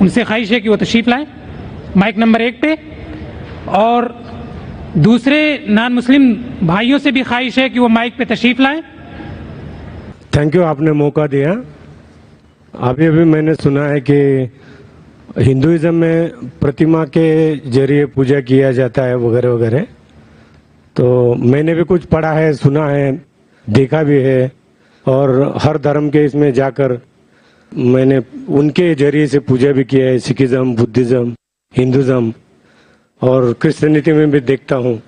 उनसे ख्वाहिश है कि वो तशरीफ़ लाएं माइक नंबर 1 पे, और दूसरे नॉन मुस्लिम भाइयों से भी ख्वाहिश है कि वो माइक पे तशरीफ़ लाएं। थैंक यू, आपने मौका दिया। अभी अभी मैंने सुना है कि हिंदुइज्म में प्रतिमा के जरिए पूजा किया जाता है वगैरह वगैरह, तो मैंने भी कुछ पढ़ा है, सुना है, देखा भी है, और हर धर्म के इसमें जाकर मैंने उनके जरिए से पूजा भी किया है। सिखिज्म, बुद्धिज्म, हिंदुज्म और क्रिश्चियनिटी में भी देखता हूँ।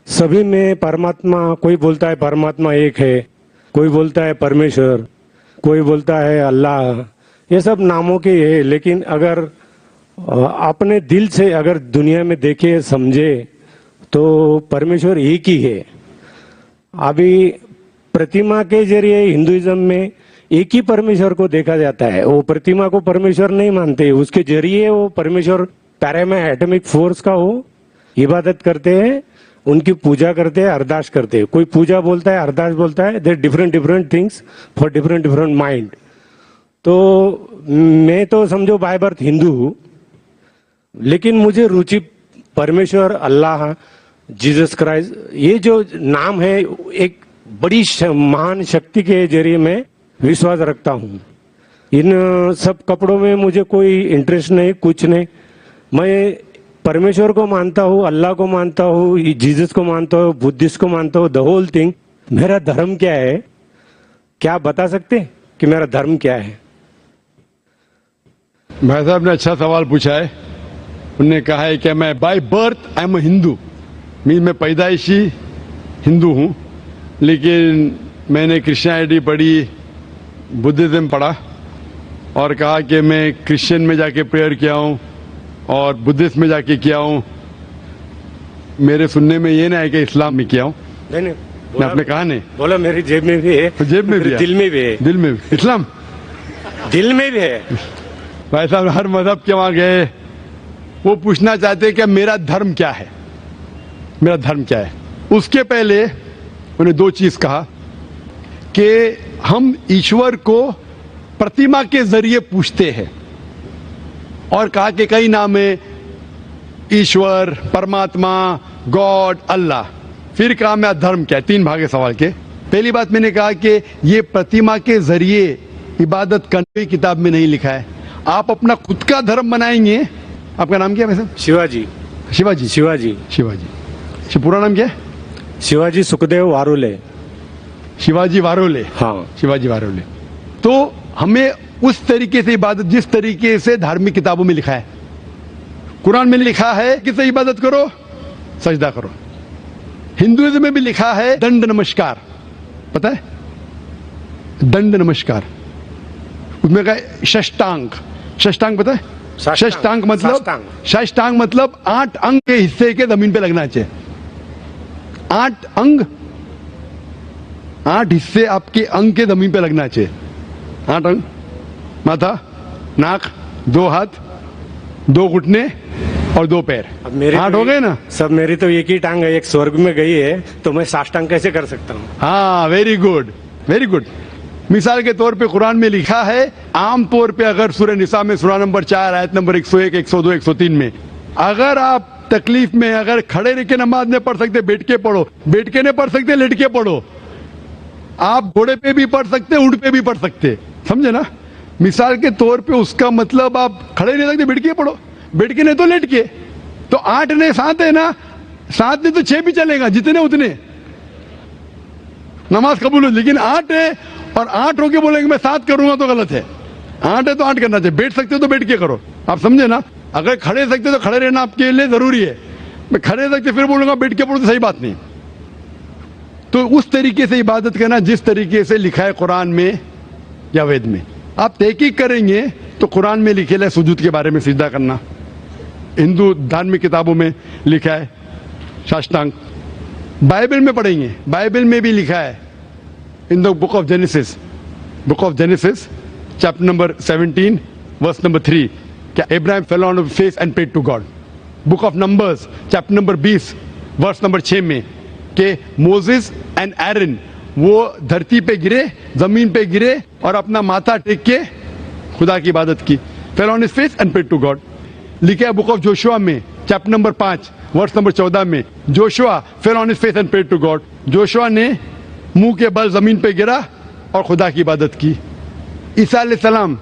सभी में परमात्मा, कोई बोलता है परमात्मा एक है, कोई बोलता है परमेश्वर, कोई बोलता है अल्लाह, ये सब नामों के है। लेकिन अगर अपने दिल से अगर दुनिया में देखे समझे तो परमेश्वर एक ही है। अभी प्रतिमा के जरिए हिंदुइज्म में एक ही परमेश्वर को देखा जाता है, वो प्रतिमा को परमेश्वर नहीं मानते, उसके जरिए वो परमेश्वर पैरामा एटॉमिक फोर्स का वो इबादत करते हैं, उनकी पूजा करते हैं, अरदास करते हैं। कोई पूजा बोलता है, अरदास बोलता है, there different things for different mind. तो मैं तो समझो बाय बर्थ हिंदू हूँ, लेकिन मुझे रुचि परमेश्वर, अल्लाह, जीसस क्राइस्ट, ये जो नाम है एक बड़ी महान शक्ति के जरिए मैं विश्वास रखता हूँ। इन सब कपड़ों में मुझे कोई इंटरेस्ट नहीं, कुछ नहीं। मैं परमेश्वर को मानता हूँ, अल्लाह को मानता हूँ, जीसस को मानता हूँ, बुद्धिस्ट को मानता हूँ, द होल थिंग। मेरा धर्म क्या है, क्या आप बता सकते हैं कि मेरा धर्म क्या है? भाई साहब ने अच्छा सवाल पूछा है। उन्होंने कहा है कि मैं by birth I am Hindu, mean मैं पैदाइशी हिंदू हूँ, लेकिन मैंने क्रिश्चियनिटी पढ़ी, बुद्धिज्म पढ़ा, और कहा कि मैं क्रिश्चियन में जाके प्रेयर किया हूँ और बुद्धिस्ट में जाके किया हूँ। मेरे सुनने में ये ना है कि इस्लाम में किया हूँ। नहीं, मैं आपने कहा नहीं बोला, मेरी जेब में भी है, जेब में भी है, दिल में भी है, दिल में भी इस्लाम, दिल में भी है। भाई साहब हर मजहब के वहां गए, वो पूछना चाहते हैं कि मेरा धर्म क्या है, मेरा धर्म क्या है। उसके पहले उन्होंने दो चीज कहा कि हम ईश्वर को प्रतिमा के जरिए पूछते हैं, और कहा कि कई नाम है, ईश्वर, परमात्मा, गॉड, अल्लाह। फिर कहा मेरा धर्म क्या है। तीन भाग है सवाल के। पहली बात मैंने कहा कि ये प्रतिमा के जरिए इबादत करने की किताब में नहीं लिखा है। आप अपना खुद का धर्म बनाएंगे। आपका नाम क्या है वैसे? शिवाजी। शिवाजी, शिवाजी, शिवाजी। पूरा नाम क्या है? शिवाजी सुखदेव वारोले। शिवाजी वारोले। हाँ, शिवाजी वारोले। तो हमें उस तरीके से इबादत, जिस तरीके से धार्मिक किताबों में लिखा है, कुरान में लिखा है कि से इबादत करो, सजदा करो। हिंदुइज्म में भी लिखा है दंड नमस्कार, पता है? दंड नमस्कार। उसमें कहा षष्टांग, षष्टांग पता है? षष्टांग मतलब 8 अंग के हिस्से के जमीन पे लगना चाहिए। 8 अंग, 8 हिस्से आपके अंग के जमीन पे लगना चाहिए। 8 अंग, माथा, नाक, 2 हाथ, 2 घुटने और 2 पैर। अब मेरे 8 हो गए ना सब। मेरी तो एक ही टांग है, एक स्वर्ग में गई है, तो मैं साष्टांग कैसे कर सकता हूँ? हाँ, वेरी गुड, वेरी गुड। मिसाल के तौर पे कुरान में लिखा है, आम तौर पे अगर सूरह निसा में सूरा नंबर 4 आयत नंबर 101, 102, 103 में, अगर आप तकलीफ में अगर खड़े रह के नमाज नहीं पढ़ सकते, बैठ के पढ़ो, बैठ के नहीं पढ़ सकते, लेट के पढ़ो। आप घोड़े पे भी पढ़ सकते, ऊंट पे भी पढ़ सकते, समझे ना? मिसाल के तौर पे उसका मतलब आप खड़े नहीं सकते, बैठ के पढ़ो, बैठ के नहीं तो लेट के। तो 8 ने 7 है ना, 7 ने तो 6 भी चलेगा, जितने उतने नमाज कबूल हो। लेकिन 8 है और 8 होके बोलेंगे मैं 7 करूंगा तो गलत है। 8 है तो 8 करना चाहिए। बैठ सकते हो तो बैठ के करो, आप समझे ना? अगर खड़े सकते तो खड़े रहना आपके लिए जरूरी है। मैं खड़े सकते फिर बोलूंगा बैठ के पढ़ो तो सही बात नहीं। तो उस तरीके से इबादत करना जिस तरीके से लिखा है कुरान में या वेद में। आप तहकीक करेंगे तो कुरान में लिखे है सुजूद के बारे में, सिजदा करना। हिंदू धार्मिक किताबों में लिखा है साष्टांग। बाइबल में पढ़ेंगे, बाइबल में भी लिखा है in the book of Genesis, book of Genesis chapter number 17 verse number 3, क्या इब्राहिम fell on the face and prayed to God. Book of Numbers chapter number 20 verse number 6 में कि मोसेस एंड एरन वो धरती पे गिरे, जमीन पे गिरे और अपना माथा टेक के खुदा की इबादत की। fell on his face and prayed to God. लिखा है बुक ऑफ जोशुआ में चैप्टर नंबर 5 वर्स नंबर 14 में, Joshua fell on his face and prayed to God. Joshua ने मुंह के बल जमीन पे गिरा और खुदा की इबादत की. ईसा अलैहिस्सलाम,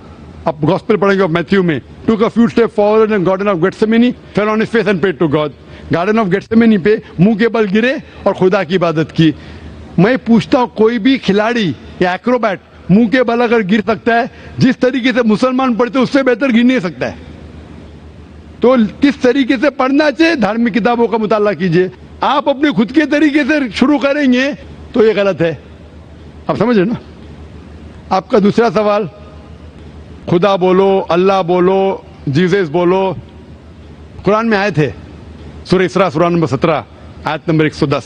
आप गॉस्पेल पढ़ेंगे मैथ्यू में, took a few steps forward in garden of Gethsemane, fell on his face and prayed to God. Garden of Gethsemane पे मुंह के बल गिरे और खुदा की इबादत की. मैं पूछता हूं, कोई भी खिलाड़ी या एक्रोबैट मुंह के बल अगर गिर सकता है, जिस तरीके से मुसलमान पढ़ते उससे बेहतर गिर नहीं सकता है. तो किस तरीके से पढ़ना चाहिए, धार्मिक किताबों का मुताला कीजिए. आप अपने खुद के तरीके से शुरू करेंगे तो ये गलत है. आप समझ रहे ना. आपका दूसरा सवाल, खुदा बोलो, अल्लाह बोलो, जीसस बोलो, कुरान में आए थे. सूरह इसरा सूरा नंबर 17 आयत नंबर 110,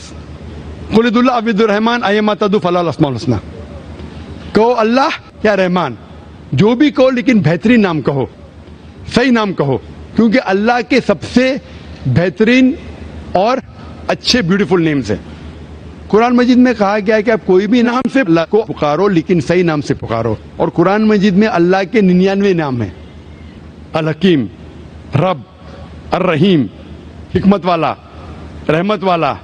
कुलिदुल्लाह अब्दुर रहमान अय्यमा तदु फलाल अस्माउल हुस्ना. कहो अल्लाह या रहमान, जो भी कहो, लेकिन बेहतरीन नाम कहो, सही नाम कहो, क्योंकि अल्लाह के सबसे बेहतरीन और अच्छे ब्यूटीफुल नेम्स हैं. कुरान मजीद में कहा गया है कि आप कोई भी नाम से अल्लाह को पुकारो, लेकिन सही नाम से पुकारो. और कुरान मजीद में अल्लाह के 99 नाम हैं. अल हकीम, रब, अर रहीम, हिकमत वाला, रहमत वाला,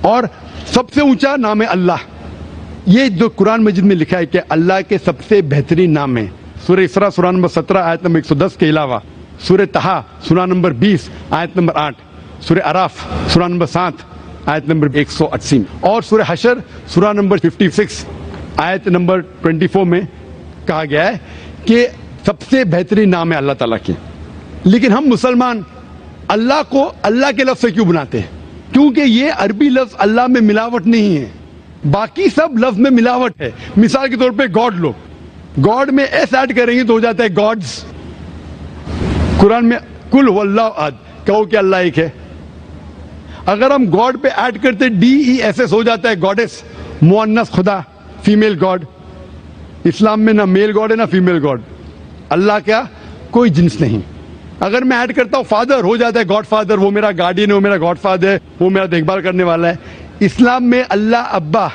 और सबसे ऊंचा नाम है अल्लाह. ये जो कुरान मजीद में लिखा है कि अल्लाह के सबसे बेहतरीन नाम है. सूरह इसरा सूरा नंबर 17 आयत नंबर 110 के अलावा सूरह तहा सूरा नंबर 20 आयत नंबर 8, सूरह अराफ सूरा नंबर 7 आयत नंबर 180 और सूरह हशर सूरा नंबर 56 आयत नंबर 24 में कहा गया है कि सबसे बेहतरीन नाम है अल्लाह ताला के. लेकिन हम मुसलमान अल्लाह को अल्लाह के लफ्ज से क्यों बनाते हैं? क्योंकि ये अरबी लफ्ज अल्लाह में मिलावट नहीं है, बाकी सब लफ्ज में मिलावट है. मिसाल के तौर पे गॉड, लोग गॉड में एस ऐड करेंगे तो हो जाता है गॉड्स. कुरान में कुल हुवल्लाहु अहद, कहो कि अल्लाह एक है. अगर हम गॉड पे ऐड करते DESS हो जाता है गॉडेस, मुअन्नस खुदा, फीमेल गॉड. इस्लाम में ना मेल गॉड है ना फीमेल गॉड. अल्लाह क्या कोई जिन्स नहीं. अगर मैं ऐड करता हूं फादर, हो जाता है गॉड फादर, वो मेरा गार्डियन है, वो मेरा गॉड फादर है, वो मेरा देखभाल करने वाला है. इस्लाम में अल्लाह अब्बा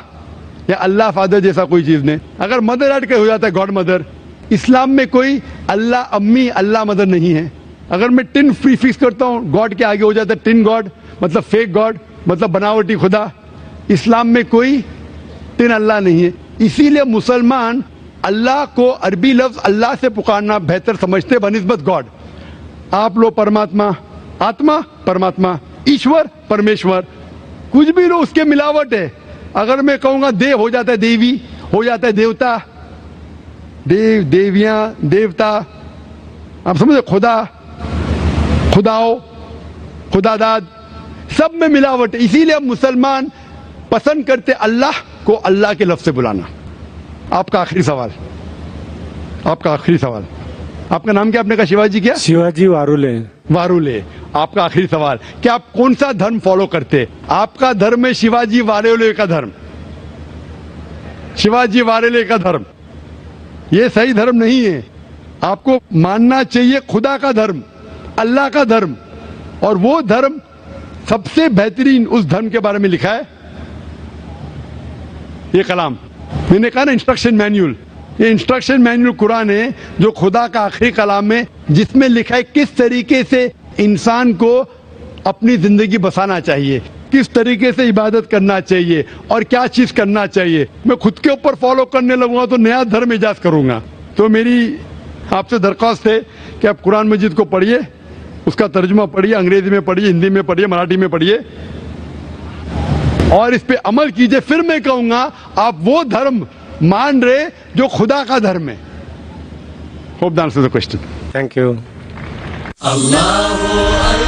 या अल्लाह फादर जैसा कोई चीज नहीं. अगर मदर ऐड कर हो जाता है गॉड मदर. इस्लाम में कोई अल्लाह अम्मी, अल्लाह मदर नहीं है. अगर मैं टिन प्रीफिक्स करता हूं गॉड के आगे हो जाता है टिन गॉड, मतलब फेक गॉड, मतलब बनावटी खुदा. इस्लाम में कोई टिन अल्लाह नहीं है. इसीलिए मुसलमान अल्लाह को अरबी लफ्ज अल्लाह से पुकारना बेहतर समझते बनिस्बत गॉड. आप लोग परमात्मा, आत्मा परमात्मा, ईश्वर परमेश्वर, कुछ भी लो उसके मिलावट है. अगर मैं कहूंगा देव, हो जाता है देवी, हो जाता है देवता, देव, देवियां, देवता. आप समझे, खुदा, खुदाओ, खुदादाद, सब में मिलावट है. इसीलिए मुसलमान पसंद करते अल्लाह को अल्लाह के लफ्ज से बुलाना. आपका आखिरी सवाल, आपका आखिरी सवाल, आपका नाम क्या? आपने कहा शिवाजी क्या? शिवाजी वारुले. वारुले. आपका आखिरी सवाल, कि आप कौन सा धर्म फॉलो करते? आपका धर्म है शिवाजी वारुले का धर्म. शिवाजी वारुले का धर्म ये सही धर्म नहीं है. आपको मानना चाहिए खुदा का धर्म, अल्लाह का धर्म. और वो धर्म सबसे बेहतरीन, उस धर्म के बारे में लिखा है ये कलाम. मैंने कहा ना इंस्ट्रक्शन मैन्यूल. ये इंस्ट्रक्शन मैन्यूल कुरान है जो खुदा का आखिरी कलाम है, जिसमें लिखा है किस तरीके से इंसान को अपनी जिंदगी बसाना चाहिए, किस तरीके से इबादत करना चाहिए और क्या चीज करना चाहिए. मैं खुद के ऊपर फॉलो करने लगूंगा तो नया धर्म इजाद करूंगा. तो मेरी आपसे दरख्वास्त है कि आप कुरान मजीद को पढ़िए, उसका तर्जुमा पढ़िए, अंग्रेजी में पढ़िए, हिंदी में पढ़िए, मराठी में पढ़िए और इस पे अमल कीजिए. फिर मैं कहूंगा आप वो धर्म मान रहे जो खुदा का धर्म है. Hope that answers the question. Thank you. Allahu